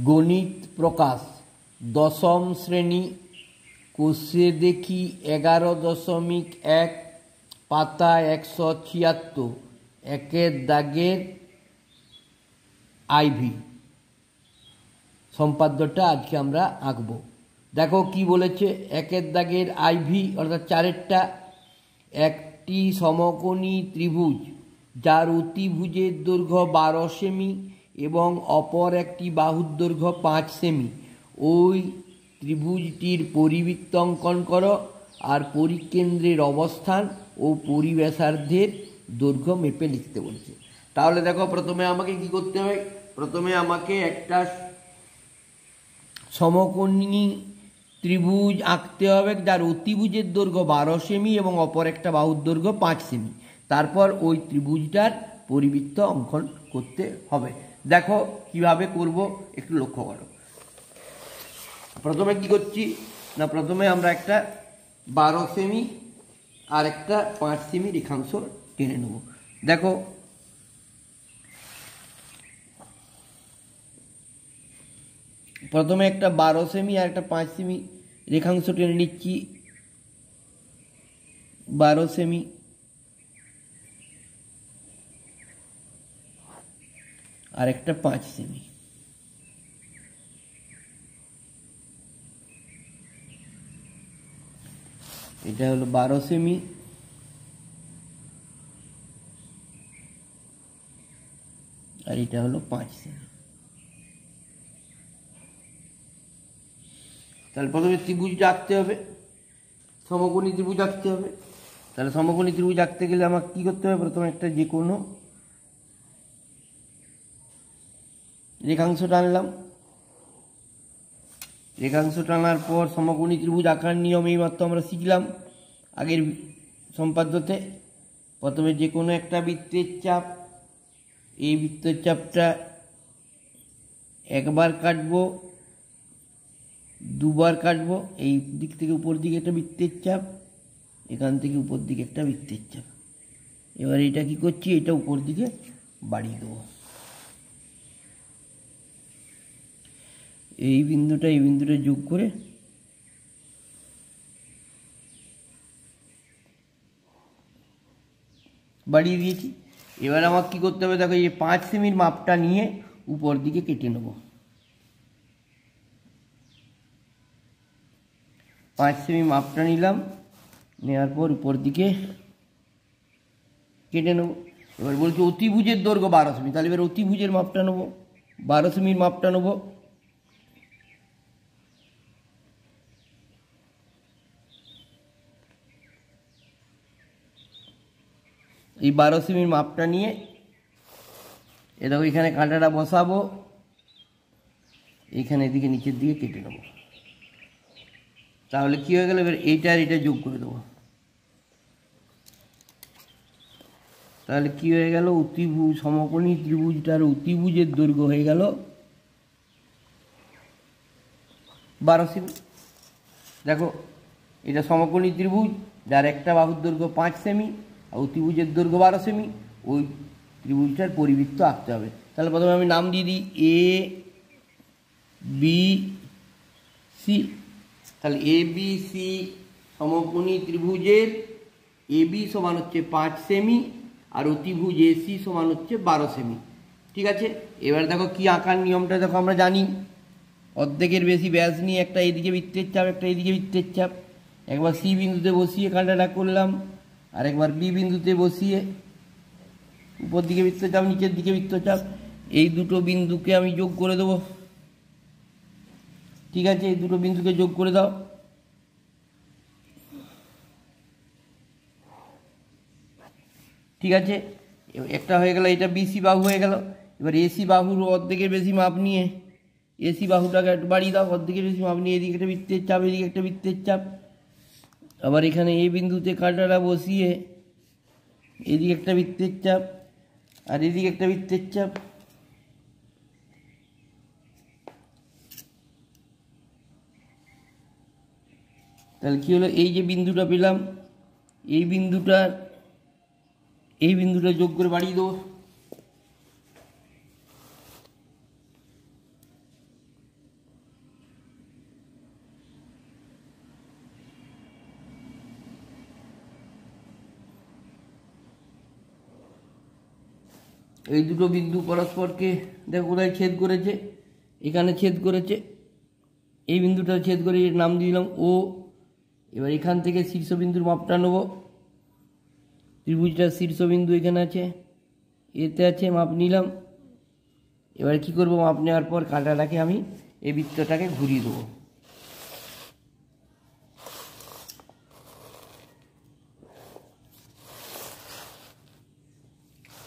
গণিত প্রকাশ দশম শ্রেণী কোষে দেখি 11.1 পাতা 176 একের দাগের আইভি সম্পাদ্যটা আজকে আমরা আঁকব। দেখো কি বলেছে, একের দাগের আইভি অর্থাৎ চারেরটা, একটি সমকোণী ত্রিভুজ যার অতিভুজের দৈর্ঘ্য 12 সেমি এবং অপর একটি বাহুর দৈর্ঘ্য 5 সেমি। ওই ত্রিভুজটির পরিবৃত্ত অঙ্কন করো আর পরিকেন্দ্রের অবস্থান ও পরিব্যাসার্ধের দৈর্ঘ্য মেপে লিখতে বলছে। তাহলে দেখো প্রথমে আমাকে কি করতে হবে, প্রথমে আমাকে একটা সমকোণী ত্রিভুজ আঁকতে হবে যার অতিভুজের দৈর্ঘ্য 12 সেমি এবং অপর একটা বাহুর দৈর্ঘ্য 5 সেমি। তারপর ওই ত্রিভুজটার পরিবৃত্ত অঙ্কন করতে হবে। দেখো কিভাবে করব একটু লক্ষ্য করো। প্রথমে কি করছি না, প্রথমে আমরা একটা 12 সেমি আর একটা 5 সেমি রেখাংশ টেনে নেব। দেখো প্রথমে একটা 12 সেমি আর একটা 5 সেমি রেখাংশ টেনে নিচ্ছি। 12 সেমি আর একটা 5 সেমি। এটা হলো 12 সেমি আর এটা হলো 5 সেমি। তাহলে প্রথমে ত্রিভুজটা আঁকতে হবে, সমকোণী ত্রিভুজ আঁকতে হবে। তাহলে সমকোণী ত্রিভুজ আঁকতে গেলে আমাকে কী করতে হবে, প্রথমে একটা যে কোনো রেখাংশ টানলাম। রেখাংশ টানার পর সমকোণী ত্রিভুজ আঁকার নিয়ম এইমাত্র আমরা শিখলাম আগের সম্পাদ্যতে। প্রথমে যে কোনো একটা বৃত্তের চাপ, এই বৃত্তের চাপটা একবার কাটবো, দুবার কাটবো। এই দিক থেকে উপর দিকে একটা বৃত্তের চাপ, এখান থেকে উপর দিকে একটা বৃত্তের চাপ। এবার এটা কি করছি, এটা উপর দিকে বাড়িয়ে দেবো। এই বিন্দুটা যোগ করে বাড়িয়ে দিয়েছি। এবার আমার কি করতে হবে, দেখো এই 5 সেমির মাপটা নিয়ে উপর দিকে কেটে নেব। 5 সেমি মাপটা নিলাম, নেওয়ার পর উপর দিকে কেটে নেব। এবার বলছি অতিভুজের দৈর্ঘ্য 12 সেমি, তাহলে এবার অতিভুজের মাপটা নেব, 12 সেমির মাপটা নেব। এই 12 সেমির মাপটা নিয়ে এ দেখো এখানে কাঁটাটা বসাবো, এখানে এদিকে নিচের দিকে কেটে নেব। তাহলে কী হয়ে গেল, এবার এইটা আর এটা যোগ করে দেবো। তাহলে কি হয়ে গেল, অতিভুজ সমকোণী ত্রিভুজটার অতিভুজের দৈর্ঘ্য হয়ে গেল 12 সেমি। দেখো এটা সমকোণী ত্রিভুজ যার একটা বাহুর দৈর্ঘ্য 5 সেমি আর অতিভুজের দৈর্ঘ্য 12 সেমি। ওই ত্রিভুজটার পরিবৃত্ত আঁকতে হবে। তাহলে প্রথমে আমি নাম দিয়ে দিই এ বি সি। তাহলে এ বি সি সমকোণী ত্রিভুজের এ বি সমান হচ্ছে 5 সেমি আর অতিভুজ এ সি সমান হচ্ছে 12 সেমি। ঠিক আছে, এবার দেখো কি আঁকার নিয়মটা দেখো আমরা জানি, অর্ধেকের বেশি ব্যাস নিয়ে একটা এদিকে বৃত্তের চাপ, একটা এদিকে বৃত্তের চাপ। একবার সি বিন্দুতে বসিয়ে কাঁটাটা করলাম আর একবার বি বিন্দুতে বসিয়ে উপর দিকে বৃত্তচাপ, নিচের দিকে বৃত্তচাপ। এই দুটো বিন্দুকে আমি যোগ করে দেবো। ঠিক আছে, এই দুটো বিন্দুকে যোগ করে দাও। ঠিক আছে, একটা হয়ে গেল, এটা বিসি বাহু হয়ে গেল। এবার এসি বাহুর অর্ধেকের বেশি মাপ নিয়ে এসি বাহুটাকে একটু বাড়িয়ে দাও, অর্ধেকের বেশি মাপ নিয়ে এদিকে একটা বৃত্তের চাপ, এদিকে একটা বৃত্তের চাপ। আবার এখানে এই বিন্দুতে কাঁটাটা বসিয়ে এদিকে একটা বৃত্তের চাপ আর এদিকে একটা বৃত্তের চাপ। তাহলে কী হলো, এই যে বিন্দুটা পেলাম, এই বিন্দুটা যোগ করে বাড়িয়ে দেবো। এই দুটো বিন্দু পরস্পরকে দেখো কোথায় ছেদ করেছে, এখানে ছেদ করেছে, এই বিন্দুটা ছেদ করে এর নাম দিলাম ও। এবার এখান থেকে শীর্ষবিন্দুর মাপটা নেব। ত্রিভুজটার শীর্ষবিন্দু এখানে আছে, এতে আছে, মাপ নিলাম। এবার কি করব, মাপ নেওয়ার পর কাঁটাটাকে আমি এই বৃত্তটাকে ঘুরিয়ে দেবো।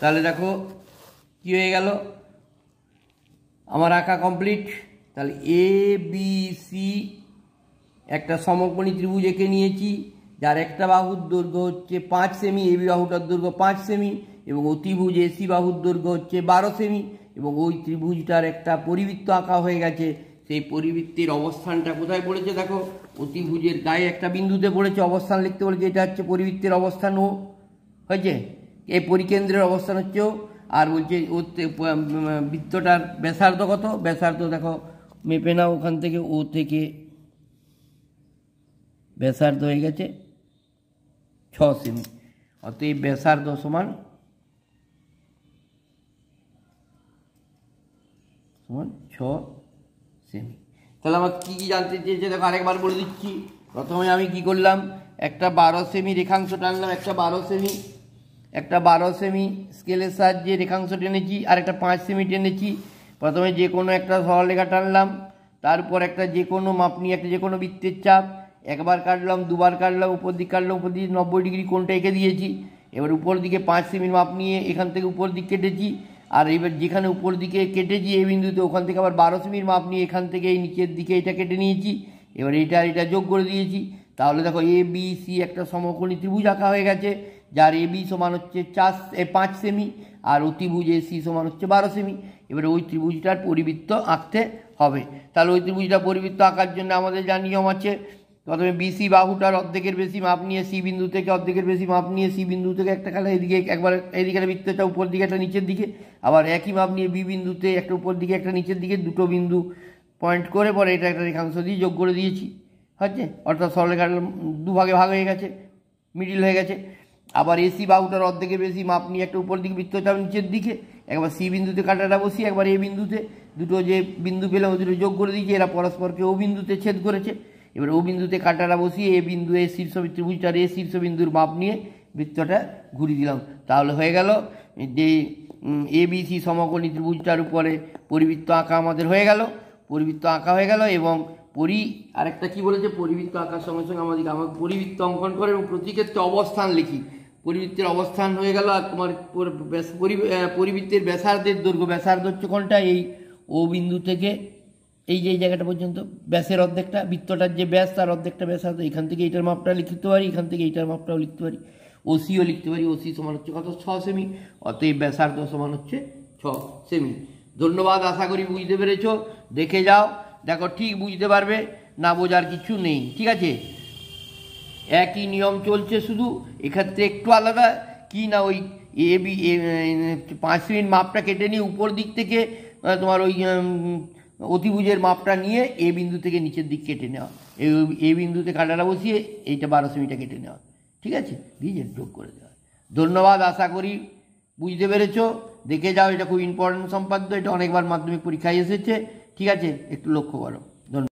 তাহলে দেখো কি হয়ে গেল, আমার আঁকা কমপ্লিট। তাহলে এ বি সি একটা সমকোণী ত্রিভুজ এঁকে নিয়েছি, যার একটা বাহুর দৈর্ঘ্য হচ্ছে 5 সেমি, এ বি বাহুটার দৈর্ঘ্য 5 সেমি, এবং অতিভুজ এসি বাহুর দৈর্ঘ্য হচ্ছে 12 সেমি, এবং ওই ত্রিভুজটার একটা পরিবৃত্ত আঁকা হয়ে গেছে। সেই পরিবৃত্তের অবস্থানটা কোথায় পড়েছে দেখো, অতিভুজের গায়ে একটা বিন্দুতে পড়েছে, অবস্থান লিখতে বলেছে, এটা হচ্ছে পরিবৃত্তের অবস্থান ও হয়েছে, এই পরিকেন্দ্রের অবস্থান হচ্ছে ও। আর বলছে বৃত্তটার ব্যাসার্ধ কত, ব্যাসার্ধ দেখো মেপে নাও, ওখান থেকে ও থেকে ব্যাসার্ধ হয়ে গেছে 6 সেমি, অতএব ব্যাসার্ধ সমান 6 সেমি। তাহলে আমার কী কী জানতে চেয়েছে দেখো, আরেকবার বলে দিচ্ছি। প্রথমে আমি কি করলাম, একটা 12 সেমি রেখাংশ টানলাম, একটা 12 সেমি স্কেলের সাহায্যে রেখাংশ টেনেছি, আর একটা 5 সেমি টেনেছি। প্রথমে যে কোনো একটা সরলরেখা টানলাম, তারপর একটা যে কোনো মাপ নিয়ে একটা যে কোনো বৃত্তের চাপ একবার কাটলাম, দুবার কাটলাম, উপর দিক কাটলাম, উপর দিকে 90 ডিগ্রি কোণটা এঁকে দিয়েছি। এবার উপর দিকে 5 সেমির মাপ নিয়ে এখান থেকে উপর দিক কেটেছি, আর এবার যেখানে উপর দিকে কেটেছি এই বিন্দুতে, ওখান থেকে আবার 12 সেমির মাপ নিয়ে এখান থেকে এই নিচের দিকে এটা কেটে নিয়েছি। এবার এটা যোগ করে দিয়েছি। তাহলে দেখো এ বি সি একটা সমকোণী ত্রিভুজ আঁকা হয়ে গেছে, যার এ বি সমান হচ্ছে 5 সেমি, আর অতিভুজ এ সি সমান হচ্ছে 12 সেমি। এবারে ওই ত্রিভুজটার পরিবৃত্ত আঁকতে হবে। তাহলে ওই ত্রিভুজটার পরিবৃত্ত আঁকার জন্য আমাদের যা নিয়ম আছে, প্রথমে বিসি বাহুটার অর্ধেকের বেশি মাপ নিয়ে সি বিন্দু থেকে অর্ধেকের বেশি মাপ নিয়ে সি বিন্দু থেকে একটা কাটা এদিকে একবার, এদিকে বৃত্তটা উপর দিকে একটা নিচের দিকে, আবার একই মাপ নিয়ে বি বিন্দুতে একটা উপর দিকে একটা নিচের দিকে, দুটো বিন্দু পয়েন্ট করে পরে এটা একটা রেখাংশ দিয়ে যোগ করে দিয়েছি, হচ্ছে, অর্থাৎ সরলরেখার দুভাগে ভাগ হয়ে গেছে, মিডিল হয়ে গেছে। আবার এসি বাহুটার অর্ধেকের বেশি মাপ নিয়ে একটা উপর দিকে বৃত্তটা নিচের দিকে, একবার সি বিন্দুতে কাঁটাটা বসিয়ে একবার এ বিন্দুতে, দুটো যে বিন্দু পেলাম ওই দুটো যোগ করে দিয়েছি, এরা পরস্পরকে ও বিন্দুতে ছেদ করেছে। এবার ও বিন্দুতে কাঁটাটা বসিয়ে এ বিন্দু, এ শীর্ষ ত্রিভুজটার এ শীর্ষবিন্দুর মাপ নিয়ে বৃত্তটা ঘুরিয়ে দিলাম। তাহলে হয়ে গেল যে এ বি সি সমকোণী ত্রিভুজটার উপরে পরিবৃত্ত আঁকা আমাদের হয়ে গেল, পরিবৃত্ত আঁকা হয়ে গেল। এবং আরেকটা কি বলেছে, পরিবৃত্ত আঁকার সঙ্গে সঙ্গে আমাকে পরিবৃত্ত অঙ্কন করে এবং প্রতি ক্ষেত্রে অবস্থান লিখি। পরিবৃত্তের অবস্থান হয়ে গেল, আর তোমার পরিবৃত্তের ব্যাসার্ধের দৈর্ঘ্য, ব্যাসার্ধ হচ্ছে কোনটা, এই ও বিন্দু থেকে এই যে এই জায়গাটা পর্যন্ত, ব্যাসের অর্ধেকটা, বৃত্তটার যে ব্যাস তার অর্ধেকটা ব্যাসার্ধ। এখান থেকে এইটার মাপটা লিখতে পারি, এখান থেকে এইটার মাপটাও লিখতে পারি, ওসিও লিখতে পারি। ওসি সমান হচ্ছে কত, 6 সেমি, অতএব ব্যাসার্ধ সমান হচ্ছে 6 সেমি। ধন্যবাদ, আশা করি বুঝতে পেরেছো। দেখে যাও, দেখো ঠিক বুঝতে পারবে, না বোঝার কিছু নেই, ঠিক আছে। একই নিয়ম চলছে, শুধু এক্ষেত্রে একটু আলাদা কি না, ওই এ বি 5 সেমির মাপটা কেটে নিয়ে উপর দিক থেকে তোমার ওই অতিভুজের মাপটা নিয়ে এ বিন্দু থেকে নিচের দিক কেটে নেওয়া, এ বিন্দুতে কাঁটাটা বসিয়ে এইটা 12 সেমিটা কেটে নেওয়া, ঠিক আছে, দিয়ে যোগ করে দেওয়া। ধন্যবাদ, আশা করি বুঝতে পেরেছো। দেখে যাও, এটা খুব ইম্পর্টেন্ট সম্পাদ্য, এটা অনেকবার মাধ্যমিক পরীক্ষায় এসেছে, ঠিক আছে, একটু লক্ষ্য করো। ধন্যবাদ।